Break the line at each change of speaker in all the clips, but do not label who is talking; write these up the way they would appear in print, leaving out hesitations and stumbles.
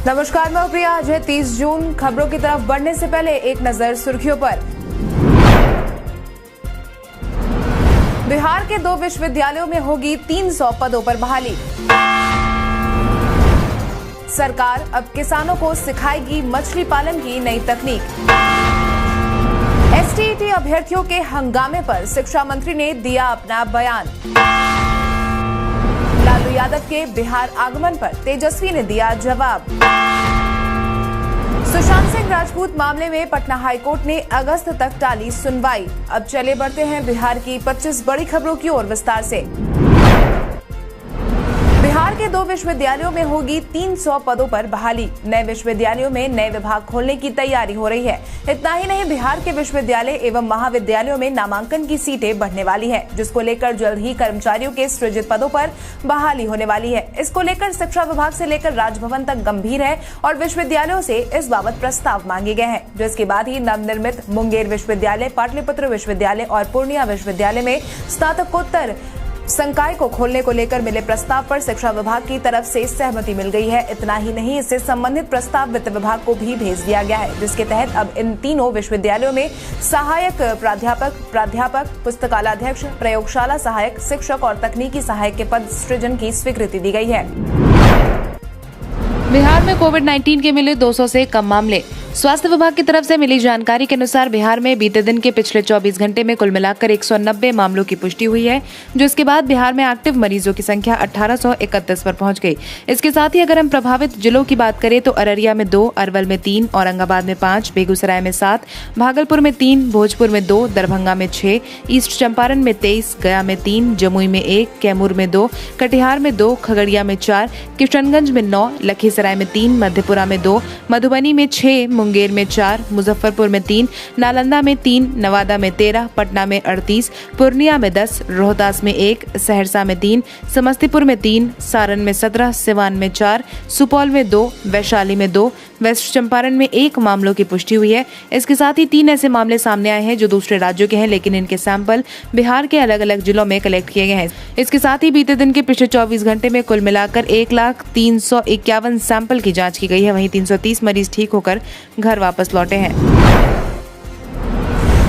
नमस्कार, मैं प्रिया। आज है 30 जून। खबरों की तरफ बढ़ने से पहले एक नजर सुर्खियों पर। बिहार के 2 विश्वविद्यालयों में होगी 300 पदों पर बहाली। सरकार अब किसानों को सिखाएगी मछली पालन की नई तकनीक। एसटीईटी अभ्यर्थियों के हंगामे पर शिक्षा मंत्री ने दिया अपना बयान। लालू यादव के बिहार आगमन पर तेजस्वी ने दिया जवाब। सुशांत सिंह राजपूत मामले में पटना हाईकोर्ट ने अगस्त तक टाली सुनवाई। अब चले बढ़ते हैं बिहार की 25 बड़ी खबरों की ओर विस्तार से। बिहार के 2 विश्वविद्यालयों में होगी 300 पदों पर बहाली। नए विश्वविद्यालयों में नए विभाग खोलने की तैयारी हो रही है। इतना ही नहीं, बिहार के विश्वविद्यालय एवं महाविद्यालयों में नामांकन की सीटें बढ़ने वाली हैं, जिसको लेकर जल्द ही कर्मचारियों के सृजित पदों पर बहाली होने वाली है। इसको लेकर शिक्षा विभाग से लेकर राजभवन तक गंभीर है और विश्वविद्यालयों से इस बाबत प्रस्ताव मांगे गए हैं, जिसके बाद ही नवनिर्मित मुंगेर विश्वविद्यालय, पाटलिपुत्र विश्वविद्यालय और पूर्णिया विश्वविद्यालय में स्नातकोत्तर संकाय को खोलने को लेकर मिले प्रस्ताव पर शिक्षा विभाग की तरफ से सहमति मिल गई है। इतना ही नहीं, इससे संबंधित प्रस्ताव वित्त विभाग को भी भेज दिया गया है, जिसके तहत अब इन तीनों विश्वविद्यालयों में सहायक प्राध्यापक, पुस्तकालयाध्यक्ष, प्रयोगशाला सहायक, शिक्षक और तकनीकी सहायक के पद सृजन की स्वीकृति दी गई है।
बिहार में कोविड-19 के मिले 200 से कम मामले। स्वास्थ्य विभाग की तरफ से मिली जानकारी के अनुसार बिहार में बीते दिन के पिछले 24 घंटे में कुल मिलाकर 190 मामलों की पुष्टि हुई है, जो इसके बाद बिहार में एक्टिव मरीजों की संख्या 1831 पर पहुंच गई। इसके साथ ही अगर हम प्रभावित जिलों की बात करें तो अररिया में 2, अरवल में 3, औरंगाबाद में 5, बेगूसराय में 7, भागलपुर में 3, भोजपुर में 2, दरभंगा में 6, ईस्ट चंपारण में 23, गया में 3, जमुई में 1, कैमूर में 2, कटिहार में 2, खगड़िया में 4, किशनगंज में 9, लखीसराय में 3, मधेपुरा में 2, मधुबनी में 6, मुंगेर में 4, मुजफ्फरपुर में 3, नालंदा में 3, नवादा में 13, पटना में 38, पूर्णिया में 10, रोहतास में 1, सहरसा में 3, समस्तीपुर में 3, सारण में 17, सिवान में 4, सुपौल में 2, वैशाली में 2, वेस्ट चंपारण में 1 मामलों की पुष्टि हुई है। इसके साथ ही 3 ऐसे मामले सामने आए हैं जो दूसरे राज्यों के हैं, लेकिन इनके सैंपल बिहार के अलग अलग जिलों में कलेक्ट किए गए हैं। इसके साथ ही बीते दिन के पिछले 24 घंटे में कुल मिलाकर 1,03,51 सैंपल की जांच की गई है। वहीं 330 मरीज ठीक होकर घर वापस लौटे हैं।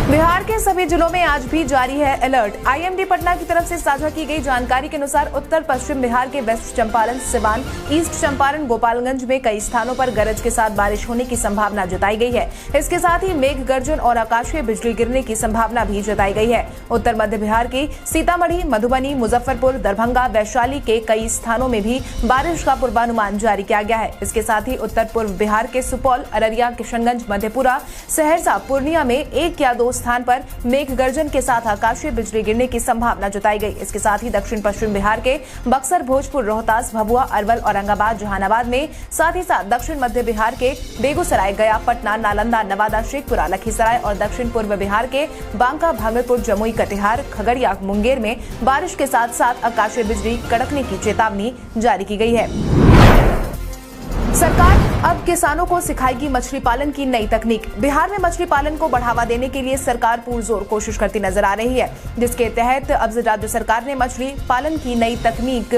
बिहार के सभी जिलों में आज भी जारी है अलर्ट। आईएमडी पटना की तरफ से साझा की गई जानकारी के अनुसार उत्तर पश्चिम बिहार के वेस्ट चंपारण, सिवान, ईस्ट चंपारण, गोपालगंज में कई स्थानों पर गरज के साथ बारिश होने की संभावना जताई गई है। इसके साथ ही मेघ गर्जन और आकाशीय बिजली गिरने की संभावना भी जताई गई है। उत्तर मध्य बिहार की सीतामढ़ी, मधुबनी, मुजफ्फरपुर, दरभंगा, वैशाली के कई स्थानों में भी बारिश का पूर्वानुमान जारी किया गया है। इसके साथ ही उत्तर पूर्व बिहार के सुपौल, अररिया, किशनगंज, मधेपुरा, सहरसा, पूर्णिया में 1 या 2 स्थान पर मेघ गर्जन के साथ आकाशीय बिजली गिरने की संभावना जताई गई। इसके साथ ही दक्षिण पश्चिम बिहार के बक्सर, भोजपुर, रोहतास, भभुआ, अरवल, औरंगाबाद, जहानाबाद में, साथ ही साथ दक्षिण मध्य बिहार के बेगूसराय, गया, पटना, नालंदा, नवादा, शेखपुरा, लखीसराय और दक्षिण पूर्व बिहार के बांका, भागलपुर, जमुई, कटिहार, खगड़िया, मुंगेर में बारिश के साथ साथ आकाशीय बिजली कड़कने की चेतावनी जारी की गई है। सरकार अब किसानों को सिखाएगी मछली पालन की नई तकनीक। बिहार में मछली पालन को बढ़ावा देने के लिए सरकार पुरजोर कोशिश करती नजर आ रही है, जिसके तहत अब राज्य सरकार ने मछली पालन की नई तकनीक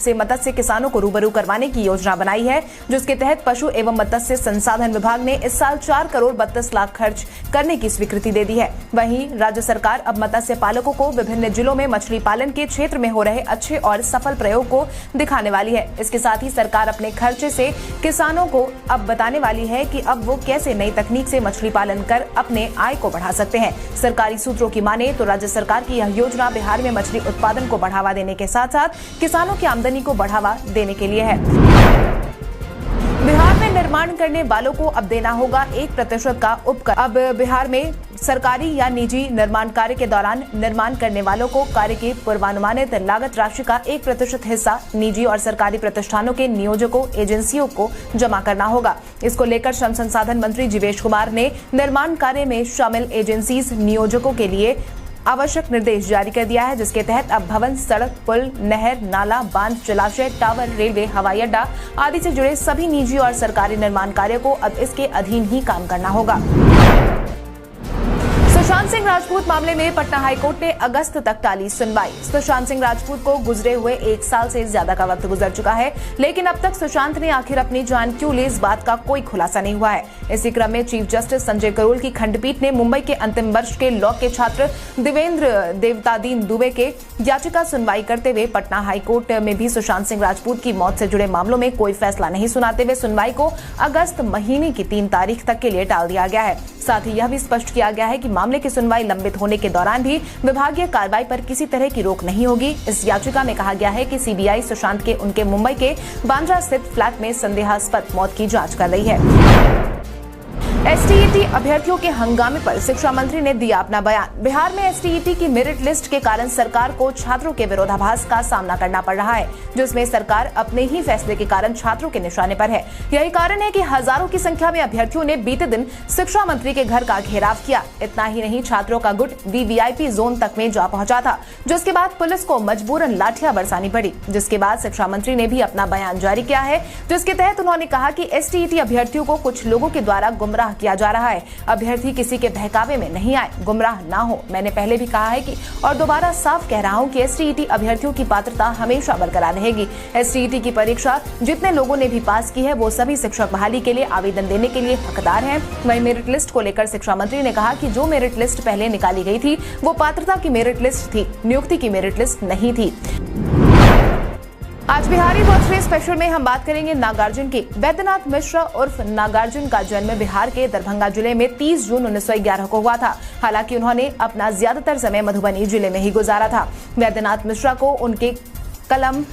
से मत्स्य किसानों को रूबरू करवाने की योजना बनाई है, जिसके तहत पशु एवं मत्स्य संसाधन विभाग ने इस साल 4 करोड़ 32 लाख खर्च करने की स्वीकृति दे दी है। वहीं राज्य सरकार अब मत्स्य पालकों को विभिन्न जिलों में मछली पालन के क्षेत्र में हो रहे अच्छे और सफल प्रयोग को दिखाने वाली है। इसके साथ ही सरकार अपने खर्चे से किसानों को अब बताने वाली है कि अब वो कैसे नई तकनीक से मछली पालन कर अपने आय को बढ़ा सकते हैं। सरकारी सूत्रों की माने तो राज्य सरकार की यह योजना बिहार में मछली उत्पादन को बढ़ावा देने के साथ साथ किसानों की आमदनी को बढ़ावा देने के लिए है। बिहार में निर्माण करने वालों को अब देना होगा 1% का उपकर। अब बिहार में सरकारी या निजी निर्माण कार्य के दौरान निर्माण करने वालों को कार्य की पूर्वानुमानित लागत राशि का 1% हिस्सा निजी और सरकारी प्रतिष्ठानों के नियोजकों, एजेंसियों को जमा करना होगा। इसको लेकर श्रम संसाधन मंत्री जीवेश कुमार ने निर्माण कार्य में शामिल एजेंसीज, नियोजकों के लिए आवश्यक निर्देश जारी कर दिया है, जिसके तहत अब भवन, सड़क, पुल, नहर, नाला, बांध, जलाशय, टावर, रेलवे, हवाई अड्डा आदि से जुड़े सभी निजी और सरकारी निर्माण कार्य को अब इसके अधीन ही काम करना होगा। सुशांत सुशांत सिंह राजपूत मामले में पटना हाईकोर्ट ने अगस्त तक टाली सुनवाई। सुशांत सिंह राजपूत को गुजरे हुए 1 साल से ज्यादा का वक्त गुजर चुका है, लेकिन अब तक सुशांत ने आखिर अपनी जान क्यों ली, इस बात का कोई खुलासा नहीं हुआ है। इसी क्रम में चीफ जस्टिस संजय करोल की खंडपीठ ने मुंबई के अंतिम वर्ष के लॉ के छात्र देवेंद्र देवतादीन दुबे के याचिका सुनवाई करते हुए पटना हाईकोर्ट में भी सुशांत सिंह राजपूत की मौत से जुड़े मामलों में कोई फैसला नहीं सुनाते हुए सुनवाई को अगस्त महीने की 3 तारीख तक के लिए टाल दिया गया है। साथ ही यह भी स्पष्ट किया गया है कि मामले की सुनवाई लंबित होने के दौरान भी विभागीय कार्रवाई पर किसी तरह की रोक नहीं होगी। इस याचिका में कहा गया है कि सीबीआई सुशांत के उनके मुंबई के बांद्रा स्थित फ्लैट में संदेहास्पद मौत की जांच कर रही है। एसटीईटी अभ्यर्थियों के हंगामे पर शिक्षा मंत्री ने दिया अपना बयान। बिहार में एसटीईटी की मेरिट लिस्ट के कारण सरकार को छात्रों के विरोधाभास का सामना करना पड़ रहा है, जिसमें सरकार अपने ही फैसले के कारण छात्रों के निशाने पर है। यही कारण है कि हजारों की संख्या में अभ्यर्थियों ने बीते दिन शिक्षा मंत्री के घर का घेराव किया। इतना ही नहीं, छात्रों का गुट वीवीआईपी जोन तक में जा पहुंचा था, जिसके बाद पुलिस को मजबूरन लाठियां बरसानी पड़ी। जिसके बाद शिक्षा मंत्री ने भी अपना बयान जारी किया है, जिसके तहत उन्होंने कहा कि एसटीईटी अभ्यर्थियों को कुछ लोगों के द्वारा गुमराह किया जा रहा है। अभ्यर्थी किसी के बहकावे में नहीं आए, गुमराह ना हो। मैंने पहले भी कहा है कि और दोबारा साफ कह रहा हूं कि एसटीईटी अभ्यर्थियों की पात्रता हमेशा बरकरार रहेगी। एसटीईटी की परीक्षा जितने लोगों ने भी पास की है वो सभी शिक्षक बहाली के लिए आवेदन देने के लिए हकदार हैं। वहीं मेरिट लिस्ट को लेकर शिक्षा मंत्री ने कहा कि जो मेरिट लिस्ट पहले निकाली गई थी वो पात्रता की मेरिट लिस्ट थी, नियुक्ति की मेरिट लिस्ट नहीं थी। आज बिहारी बर्थडे स्पेशल में हम बात करेंगे नागार्जुन की। वैद्यनाथ मिश्रा उर्फ नागार्जुन का जन्म बिहार के दरभंगा जिले में 30 जून 1911 को हुआ था। हालांकि उन्होंने अपना ज्यादातर समय मधुबनी जिले में ही गुजारा था। वैद्यनाथ मिश्रा को उनके कलम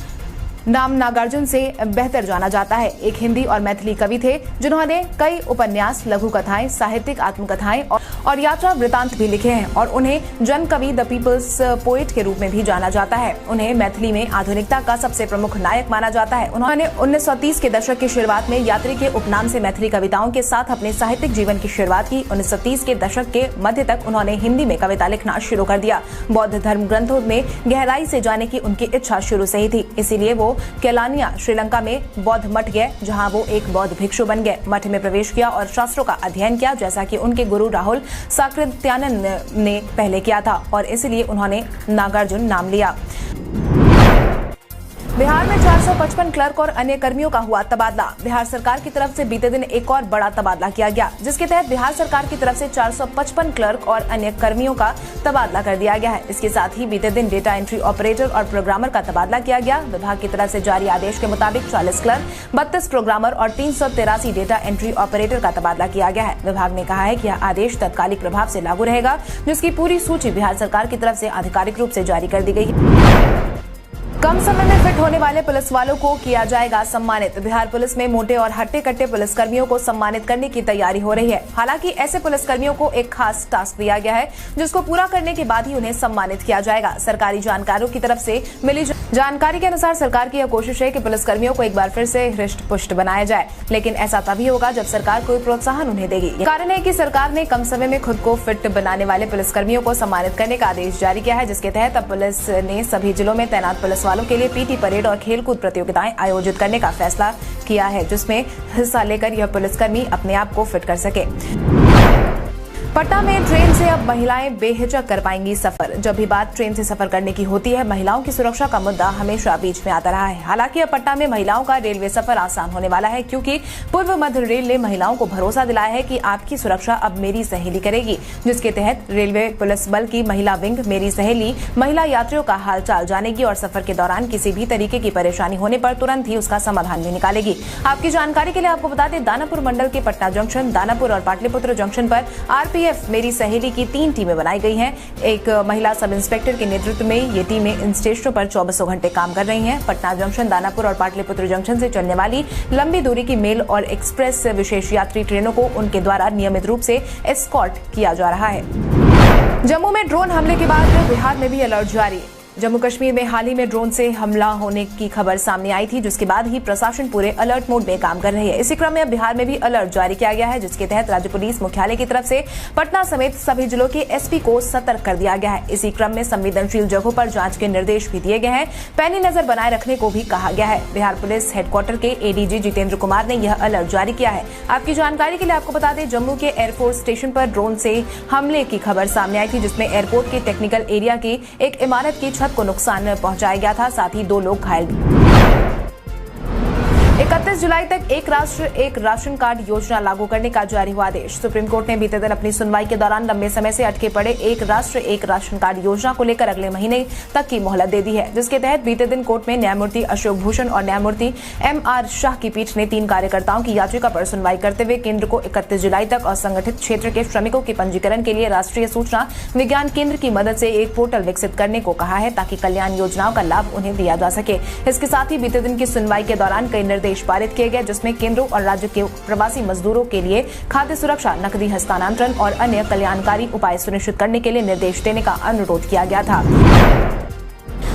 नाम नागार्जुन से बेहतर जाना जाता है। एक हिंदी और मैथिली कवि थे जिन्होंने कई उपन्यास, लघु कथाएं, साहित्यिक आत्मकथाएं और यात्रा वृतांत भी लिखे हैं और उन्हें जन कवि द पीपल्स पोएट के रूप में भी जाना जाता है। उन्हें मैथिली में आधुनिकता का सबसे प्रमुख नायक माना जाता है। उन्होंने 1930 के दशक की शुरुआत में यात्री के उपनाम से मैथिली कविताओं के साथ अपने साहित्यिक जीवन की शुरुआत की। 1930 के दशक के मध्य तक उन्होंने हिंदी में कविता लिखना शुरू कर दिया। बौद्ध धर्म ग्रंथों में गहराई से जाने की उनकी इच्छा शुरू से ही थी, इसीलिए वो केलानिया श्रीलंका में बौद्ध मठ गए, जहां वो एक बौद्ध भिक्षु बन गए। मठ में प्रवेश किया और शास्त्रों का अध्ययन किया, जैसा कि उनके गुरु राहुल साकृत्यानन ने पहले किया था और इसलिए उन्होंने नागार्जुन नाम लिया। बिहार में 455 क्लर्क और अन्य कर्मियों का हुआ तबादला। बिहार सरकार की तरफ से बीते दिन एक और बड़ा तबादला किया गया, जिसके तहत बिहार सरकार की तरफ से 455 क्लर्क और अन्य कर्मियों का तबादला कर दिया गया है। इसके साथ ही बीते दिन डेटा एंट्री ऑपरेटर और प्रोग्रामर का तबादला किया गया। विभाग की तरफ से जारी आदेश के मुताबिक 40 क्लर्क, 32 प्रोग्रामर और 383 डेटा एंट्री ऑपरेटर का तबादला किया गया है। विभाग ने कहा है कि यह आदेश तत्कालिक प्रभाव से लागू रहेगा, जिसकी पूरी सूची बिहार सरकार की तरफ से आधिकारिक रूप से जारी कर दी गई है। कम समय में फिट होने वाले पुलिस वालों को किया जाएगा सम्मानित। बिहार पुलिस में मोटे और हट्टे कट्टे पुलिसकर्मियों को सम्मानित करने की तैयारी हो रही है। हालांकि ऐसे पुलिसकर्मियों को एक खास टास्क दिया गया है, जिसको पूरा करने के बाद ही उन्हें सम्मानित किया जाएगा। सरकारी जानकारों की तरफ से मिली जानकारी के अनुसार सरकार की यह कोशिश है कि पुलिसकर्मियों को एक बार फिर से हृष्ट पुष्ट बनाया जाए, लेकिन ऐसा तभी होगा जब सरकार कोई प्रोत्साहन उन्हें देगी। कारण है कि सरकार ने कम समय में खुद को फिट बनाने वाले पुलिसकर्मियों को सम्मानित करने का आदेश जारी किया है, जिसके तहत अब पुलिस ने सभी जिलों में तैनात पुलिस वालों के लिए पीटी परेड और खेलकूद प्रतियोगिताएं आयोजित करने का फैसला किया है, जिसमें हिस्सा लेकर यह पुलिसकर्मी अपने आप को फिट कर सके। पटना में ट्रेन से अब महिलाएं बेहिचक कर पाएंगी सफर। जब भी बात ट्रेन से सफर करने की होती है, महिलाओं की सुरक्षा का मुद्दा हमेशा बीच में आता रहा है। हालांकि अब पटना में महिलाओं का रेलवे सफर आसान होने वाला है, क्योंकि पूर्व मध्य रेल ने महिलाओं को भरोसा दिलाया है कि आपकी सुरक्षा अब मेरी सहेली करेगी, जिसके तहत रेलवे पुलिस बल की महिला विंग मेरी सहेली महिला यात्रियों का हालचाल जानेगी और सफर के दौरान किसी भी तरीके की परेशानी होने पर तुरंत ही उसका समाधान भी निकालेगी। आपकी जानकारी के लिए आपको बता दें, दानापुर मंडल के पटना जंक्शन, दानापुर और पाटलिपुत्र जंक्शन पर आरपीएफ मेरी सहेली की 3 टीमें बनाई गई हैं। एक महिला सब इंस्पेक्टर के नेतृत्व में ये टीमें इन स्टेशनों पर 24 घंटे काम कर रही हैं। पटना जंक्शन, दानापुर और पाटलिपुत्र जंक्शन से चलने वाली लंबी दूरी की मेल और एक्सप्रेस विशेष यात्री ट्रेनों को उनके द्वारा नियमित रूप से एस्कॉर्ट किया जा रहा है। जम्मू में ड्रोन हमले के बाद बिहार में भी अलर्ट जारी। जम्मू कश्मीर में हाल ही में ड्रोन से हमला होने की खबर सामने आई थी, जिसके बाद ही प्रशासन पूरे अलर्ट मोड में काम कर रही है। इसी क्रम में अब बिहार में भी अलर्ट जारी किया गया है, जिसके तहत राज्य पुलिस मुख्यालय की तरफ से पटना समेत सभी जिलों के एसपी को सतर्क कर दिया गया है। इसी क्रम में संवेदनशील जगहों पर जांच के निर्देश भी दिए गए हैं। पैनी नजर बनाए रखने को भी कहा गया है। बिहार पुलिस हेडक्वार्टर के एडीजी जितेंद्र कुमार ने यह अलर्ट जारी किया है। आपकी जानकारी के लिए आपको बता दें, जम्मू के एयरफोर्स स्टेशन पर ड्रोन से हमले की खबर सामने आई थी, जिसमें एयरपोर्ट के टेक्निकल एरिया की एक इमारत की छत को नुकसान पहुंचाया गया था, साथ ही 2 लोग घायल भी। 31 जुलाई तक एक राष्ट्र एक राशन कार्ड योजना लागू करने का जारी हुआ आदेश। सुप्रीम कोर्ट ने बीते दिन अपनी सुनवाई के दौरान लंबे समय से अटके पड़े एक राष्ट्र एक राशन कार्ड योजना को लेकर अगले महीने तक की मोहलत दे दी है, जिसके तहत बीते दिन कोर्ट में न्यायमूर्ति अशोक भूषण और न्यायमूर्ति MR शाह की पीठ ने 3 कार्यकर्ताओं की याचिका पर सुनवाई करते हुए केंद्र को 31 जुलाई तक असंगठित क्षेत्र के श्रमिकों के पंजीकरण के लिए राष्ट्रीय सूचना विज्ञान केंद्र की मदद से एक पोर्टल विकसित करने को कहा है, ताकि कल्याण योजनाओं का लाभ उन्हें दिया जा सके। इसके साथ ही बीते दिन की सुनवाई के दौरान कई निर्देश पारित किए गए, जिसमें केंद्रों और राज्य के प्रवासी मजदूरों के लिए खाद्य सुरक्षा, नकदी हस्तांतरण और अन्य कल्याणकारी उपाय सुनिश्चित करने के लिए निर्देश देने का अनुरोध किया गया था।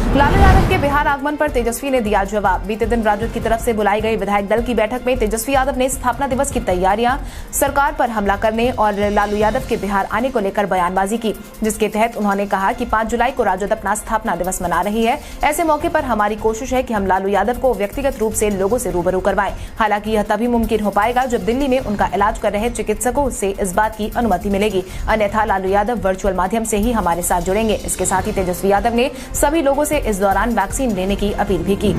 लालू यादव के बिहार आगमन पर तेजस्वी ने दिया जवाब। बीते दिन राजद की तरफ से बुलाई गई विधायक दल की बैठक में तेजस्वी यादव ने स्थापना दिवस की तैयारियां, सरकार पर हमला करने और लालू यादव के बिहार आने को लेकर बयानबाजी की, जिसके तहत उन्होंने कहा कि 5 जुलाई को राजद अपना स्थापना दिवस मना रही है। ऐसे मौके पर हमारी कोशिश है कि हम लालू यादव को व्यक्तिगत रूप से लोगों से रूबरू करवाएं। हालांकि यह तभी मुमकिन हो पाएगा जब दिल्ली में उनका इलाज कर रहे चिकित्सकों से इस बात की अनुमति मिलेगी, अन्यथा लालू यादव वर्चुअल माध्यम से ही हमारे साथ जुड़ेंगे। इसके साथ ही तेजस्वी यादव ने सभी लोगों से इस दौरान वैक्सीन लेने की अपील भी की।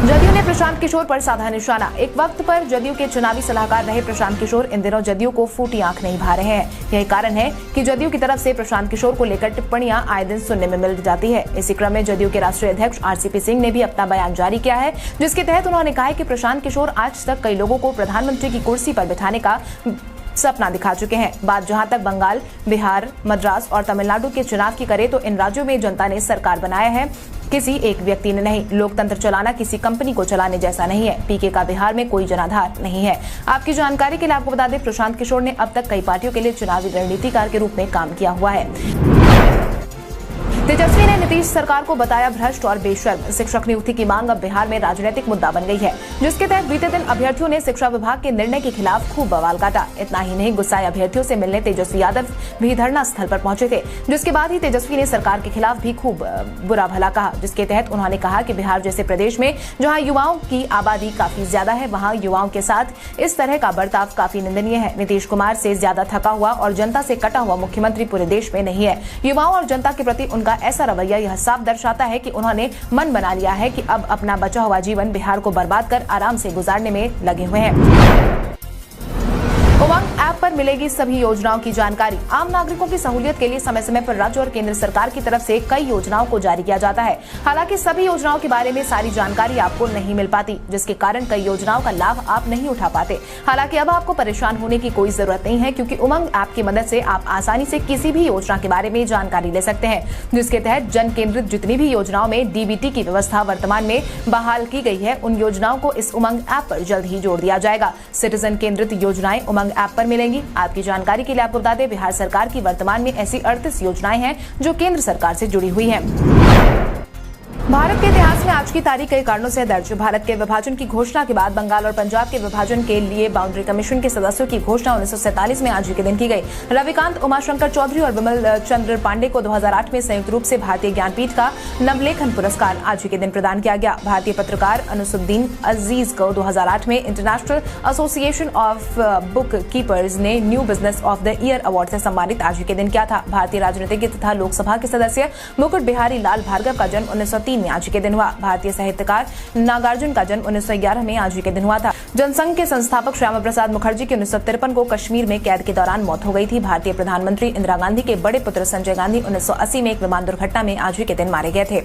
जदयू ने प्रशांत किशोर पर साधा निशाना। एक वक्त पर जदयू के चुनावी सलाहकार रहे प्रशांत किशोर इन दिनों जदयू को फूटी आंख नहीं भा रहे हैं। यही कारण है कि जदयू की तरफ से प्रशांत किशोर को लेकर टिप्पणियां आए दिन सुनने में मिल जाती है। इसी क्रम में जदयू के राष्ट्रीय अध्यक्ष RCP सिंह ने भी अपना बयान जारी किया है, जिसके तहत उन्होंने कहा है कि प्रशांत किशोर आज तक कई लोगों को प्रधानमंत्री की कुर्सी पर बिठाने का सपना दिखा चुके हैं। बात जहां तक बंगाल, बिहार, मद्रास और तमिलनाडु के चुनाव की करे, तो इन राज्यों में जनता ने सरकार बनाया है, किसी एक व्यक्ति ने नहीं। लोकतंत्र चलाना किसी कंपनी को चलाने जैसा नहीं है। पीके का बिहार में कोई जनाधार नहीं है। आपकी जानकारी के लिए आपको बता दें, प्रशांत किशोर ने अब तक कई पार्टियों के लिए चुनावी रणनीतिकार के रूप में काम किया हुआ है। तेजस्वी ने नीतीश सरकार को बताया भ्रष्ट और बेशर्म। शिक्षक नियुक्ति की मांग अब बिहार में राजनीतिक मुद्दा बन गई है, जिसके तहत बीते दिन अभ्यर्थियों ने शिक्षा विभाग के निर्णय के खिलाफ खूब बवाल काटा। इतना ही नहीं, गुस्साए अभ्यर्थियों से मिलने तेजस्वी यादव भी धरना स्थल पर पहुंचे थे, जिसके बाद ही तेजस्वी ने सरकार के खिलाफ भी खूब बुरा भला कहा। जिसके तहत उन्होंने कहा कि बिहार जैसे प्रदेश में जहां युवाओं की आबादी काफी ज्यादा है, वहां युवाओं के साथ इस तरह का बर्ताव काफी निंदनीय है। नीतीश कुमार से ज्यादा थका हुआ और जनता से कटा हुआ मुख्यमंत्री पूरे देश में नहीं है। युवाओं और जनता के प्रति उनका ऐसा रवैया यह साफ दर्शाता है कि उन्होंने मन बना लिया है कि अब अपना बचा हुआ जीवन बिहार को बर्बाद कर आराम से गुजारने में लगे हुए हैं। उमंग ऐप पर मिलेगी सभी योजनाओं की जानकारी। आम नागरिकों की सहूलियत के लिए समय समय पर राज्य और केंद्र सरकार की तरफ से कई योजनाओं को जारी किया जाता है। हालांकि सभी योजनाओं के बारे में सारी जानकारी आपको नहीं मिल पाती, जिसके कारण कई योजनाओं का लाभ आप नहीं उठा पाते। हालांकि अब आपको परेशान होने की कोई जरूरत नहीं है, क्योंकि उमंग ऐप की मदद से आप आसानी से किसी भी योजना के बारे में जानकारी ले सकते हैं, जिसके तहत जन केंद्रित जितनी भी योजनाओं में DBT की व्यवस्था वर्तमान में बहाल की गई है, उन योजनाओं को इस उमंग ऐप पर जल्द ही जोड़ दिया जाएगा। सिटीजन केंद्रित योजनाएं उमंग ऐप पर मिलेंगी। आपकी जानकारी के लिए आपको बता दें, बिहार सरकार की वर्तमान में ऐसी 38 योजनाएं हैं जो केंद्र सरकार से जुड़ी हुई हैं। भारत के इतिहास में आज की तारीख कई कारणों से दर्ज। भारत के विभाजन की घोषणा के बाद बंगाल और पंजाब के विभाजन के लिए बाउंड्री कमीशन के सदस्यों की घोषणा 1947 में आज के दिन की गई। रविकांत, उमाशंकर चौधरी और विमल चंद्र पांडे को 2008 में संयुक्त रूप से भारतीय ज्ञानपीठ का नवलेखन पुरस्कार आज के दिन प्रदान किया गया। भारतीय पत्रकार अनुसुद्दीन अजीज को 2008 में International Association of Book Keepers ने New Business of the Year award से सम्मानित आज के दिन किया था। भारतीय राजनीतिज्ञ तथा लोकसभा के सदस्य मुकुट बिहारी लाल भार्गव का जन्म 1903 में आज के दिन हुआ। भारतीय साहित्यकार नागार्जुन का जन्म 1911 में आज के दिन हुआ था। जनसंघ के संस्थापक श्यामा प्रसाद मुखर्जी की 1953 को कश्मीर में कैद के दौरान मौत हो गई थी। भारतीय प्रधानमंत्री इंदिरा गांधी के बड़े पुत्र संजय गांधी 1980 में एक विमान दुर्घटना में आज के दिन मारे गए थे।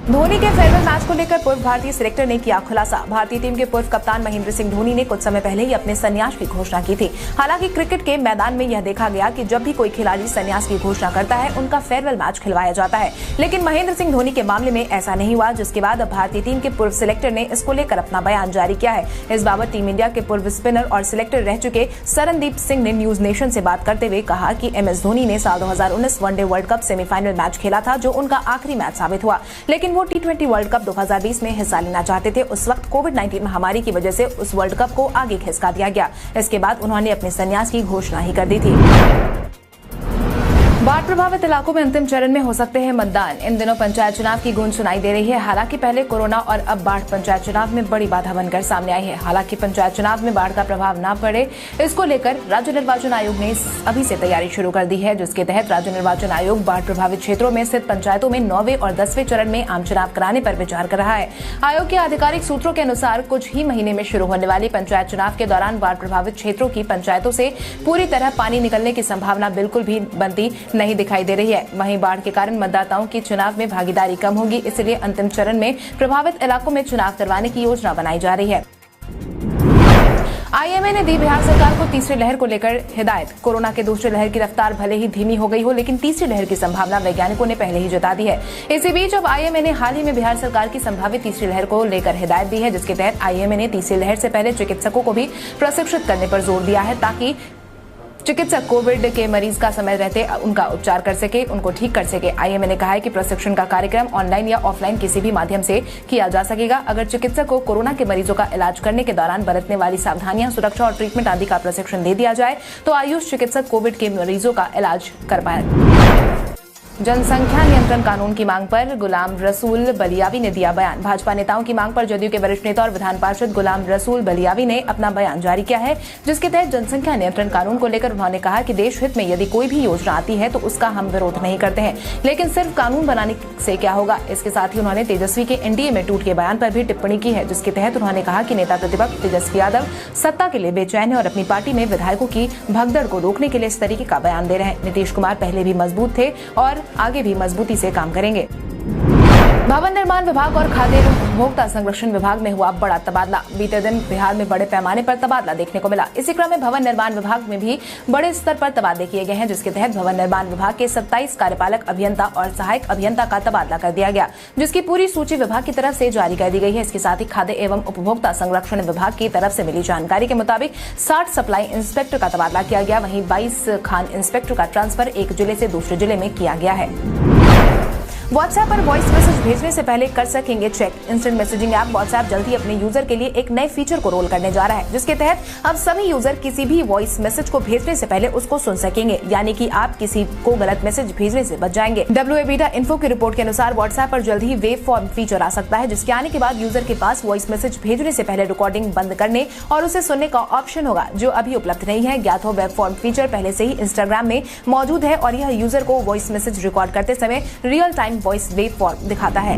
धोनी के फेयरवेल मैच को लेकर पूर्व भारतीय सिलेक्टर ने किया खुलासा। भारतीय टीम के पूर्व कप्तान महेंद्र सिंह धोनी ने कुछ समय पहले ही अपने संन्यास की घोषणा की थी। हालांकि क्रिकेट के मैदान में यह देखा गया कि जब भी कोई खिलाड़ी संन्यास की घोषणा करता है, उनका फेयरवेल मैच खिलवाया जाता है, लेकिन महेंद्र सिंह धोनी के मामले में ऐसा नहीं हुआ, जिसके बाद अब भारतीय टीम के पूर्व सिलेक्टर ने इसको लेकर अपना बयान जारी किया है। इस बाबत टीम इंडिया के पूर्व स्पिनर और सिलेक्टर रह चुके सरनदीप सिंह ने न्यूज नेशन से बात करते हुए कहा कि MS धोनी ने साल 2019 one day world cup semifinal match खेला था, जो उनका आखिरी मैच साबित हुआ, लेकिन वो T20 वर्ल्ड कप 2020 में हिस्सा लेना चाहते थे। उस वक्त कोविड-19 महामारी की वजह से उस वर्ल्ड कप को आगे खिसका दिया गया। इसके बाद उन्होंने अपने संन्यास की घोषणा ही कर दी थी। बाढ़ प्रभावित इलाकों में अंतिम चरण में हो सकते हैं मतदान। इन दिनों पंचायत चुनाव की गूंज सुनाई दे रही है। हालांकि पहले कोरोना और अब बाढ़ पंचायत चुनाव में बड़ी बाधा बनकर सामने आई है। हालांकि पंचायत चुनाव में बाढ़ का प्रभाव न पड़े, इसको लेकर राज्य निर्वाचन आयोग ने अभी से तैयारी शुरू कर दी है, जिसके तहत राज्य निर्वाचन आयोग बाढ़ प्रभावित क्षेत्रों में स्थित पंचायतों में 9वें और 10वें चरण में आम चुनाव कराने पर विचार कर रहा है। आयोग के आधिकारिक सूत्रों के अनुसार कुछ ही महीने में शुरू होने वाली पंचायत चुनाव के दौरान बाढ़ प्रभावित क्षेत्रों की पंचायतों से पूरी तरह पानी निकलने की संभावना बिल्कुल भी बनती नहीं दिखाई दे रही है। वहीं बाढ़ के कारण मतदाताओं की चुनाव में भागीदारी कम होगी, इसलिए अंतिम चरण में प्रभावित इलाकों में चुनाव करवाने की योजना बनाई जा रही है। IMA ने दी बिहार सरकार को तीसरी लहर को लेकर हिदायत। कोरोना के दूसरी लहर की रफ्तार भले ही धीमी हो गई हो, लेकिन तीसरी लहर की संभावना वैज्ञानिकों ने पहले ही जता दी है। इसी बीच अब IMA ने हाल ही में बिहार सरकार की संभावित तीसरी लहर को लेकर हिदायत दी है, जिसके तहत IMA ने तीसरी लहर से पहले चिकित्सकों को भी प्रशिक्षित करने पर जोर दिया है, ताकि चिकित्सक कोविड के मरीज का समय रहते उनका उपचार कर सके, उनको ठीक कर सके। IMA ने कहा है कि प्रशिक्षण का कार्यक्रम ऑनलाइन या ऑफलाइन किसी भी माध्यम से किया जा सकेगा। अगर चिकित्सक को कोरोना के मरीजों का इलाज करने के दौरान बरतने वाली सावधानियां, सुरक्षा और ट्रीटमेंट आदि का प्रशिक्षण दे दिया जाए, तो आयुष चिकित्सक कोविड के मरीजों का इलाज कर पाए। जनसंख्या नियंत्रण कानून की मांग पर गुलाम रसूल बलियावी ने दिया बयान। भाजपा नेताओं की मांग पर जदयू के वरिष्ठ नेता और विधान पार्षद गुलाम रसूल बलियावी ने अपना बयान जारी किया है, जिसके तहत जनसंख्या नियंत्रण कानून को लेकर उन्होंने कहा कि देश हित में यदि कोई भी योजना आती है तो उसका हम विरोध नहीं करते हैं, लेकिन सिर्फ कानून बनाने से क्या होगा। इसके साथ ही उन्होंने तेजस्वी के NDA में टूट के बयान पर भी टिप्पणी की है, जिसके तहत उन्होंने कहा कि नेता प्रतिपक्ष तेजस्वी यादव सत्ता के लिए बेचैन है और अपनी पार्टी में विधायकों की भगदड़ को रोकने के लिए इस तरीके का बयान दे रहे हैं। नीतीश कुमार पहले भी मजबूत थे और आगे भी मजबूती से काम करेंगे। भवन निर्माण विभाग और खाद्य एवं उपभोक्ता संरक्षण विभाग में हुआ बड़ा तबादला। बीते दिन बिहार में बड़े पैमाने पर तबादला देखने को मिला। इसी क्रम में भवन निर्माण विभाग में भी बड़े स्तर पर तबादले किए गए हैं, जिसके तहत भवन निर्माण विभाग के 27 कार्यपालक अभियंता और सहायक अभियंता का तबादला कर दिया गया, जिसकी पूरी सूची विभाग की तरफ से जारी कर दी गई है। इसके साथ ही खाद्य एवं उपभोक्ता संरक्षण विभाग की तरफ से मिली जानकारी के मुताबिक 60 सप्लाई इंस्पेक्टर का तबादला किया गया। वहीं 22 खान इंस्पेक्टर का ट्रांसफर एक जिले से दूसरे जिले में किया गया है। WhatsApp पर वॉइस मैसेज भेजने से पहले कर सकेंगे check. Instant messaging app WhatsApp जल्द ही अपने यूजर के लिए एक नए फीचर को रोल करने जा रहा है, जिसके तहत अब सभी यूजर किसी भी वॉइस मैसेज को भेजने से पहले उसको सुन सकेंगे, यानी कि आप किसी को गलत मैसेज भेजने से बच जाएंगे। WA बीटा इन्फो की रिपोर्ट के अनुसार WhatsApp पर जल्द ही वेव फॉर्म फीचर आ सकता है, जिसके आने के बाद यूजर के पास वॉइस मैसेज भेजने से पहले रिकॉर्डिंग बंद करने और उसे सुनने का ऑप्शन होगा, जो अभी उपलब्ध नहीं है। ज्ञात हो, वेब फॉर्म फीचर पहले से ही इंस्टाग्राम में मौजूद है और यह यूजर को वॉइस मैसेज रिकॉर्ड करते समय real time voice wave form दिखाता है।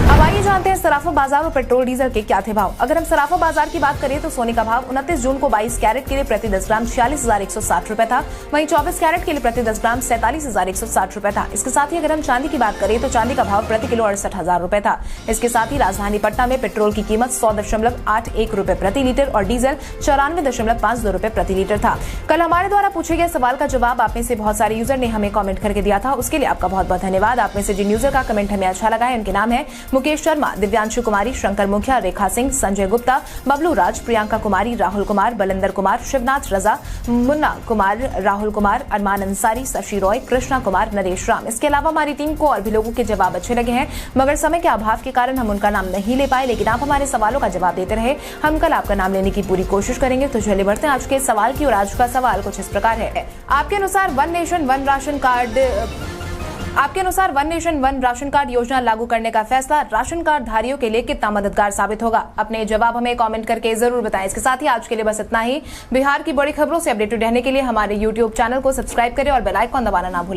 अब आइए जानते हैं सराफा बाजार और पेट्रोल डीजल के क्या थे भाव। अगर हम सराफा बाजार की बात करें तो सोने का भाव 29 जून को 22 कैरेट के लिए प्रति 10 ग्राम 46,160 रुपए था। वहीं 24 कैरेट के लिए प्रति 10 ग्राम 47,160 रुपए था। इसके साथ ही अगर हम चांदी की बात करें तो चांदी का भाव प्रति किलो 68,000 रुपए था। इसके साथ ही राजधानी पटना में पेट्रोल की कीमत 100.81 रुपए प्रति लीटर और डीजल 94.52 रुपए प्रति लीटर था। कल हमारे द्वारा पूछे गए सवाल का जवाब आप में से बहुत सारे यूजर ने हमें कमेंट करके दिया था, उसके लिए आपका बहुत बहुत धन्यवाद। आप में से जिन यूजर का कमेंट हमें अच्छा लगा है उनके नाम है मुकेश शर्मा, दिव्यांशु कुमारी, शंकर मुखिया, रेखा सिंह, संजय गुप्ता, बबलू राज, प्रियंका कुमारी, राहुल कुमार, बलिंदर कुमार, शिवनाथ रजा, मुन्ना कुमार, राहुल कुमार, अरमान अंसारी, शशि रॉय, कृष्णा कुमार, नरेश राम। इसके अलावा हमारी टीम को और भी लोगों के जवाब अच्छे लगे हैं, मगर समय के अभाव के कारण हम उनका नाम नहीं ले पाए, लेकिन आप हमारे सवालों का जवाब देते रहे। हम कल आपका नाम लेने की पूरी कोशिश करेंगे। तो चलिए बढ़ते हैं आज के सवाल की। और आज का सवाल कुछ इस प्रकार है, आपके अनुसार one nation one ration card योजना लागू करने का फैसला राशन कार्ड धारियों के लिए कितना मददगार साबित होगा? अपने जवाब हमें कमेंट करके जरूर बताएं। इसके साथ ही आज के लिए बस इतना ही। बिहार की बड़ी खबरों से अपडेटेड रहने के लिए हमारे YouTube चैनल को सब्सक्राइब करें और बेल आइकन दबाना ना भूलें।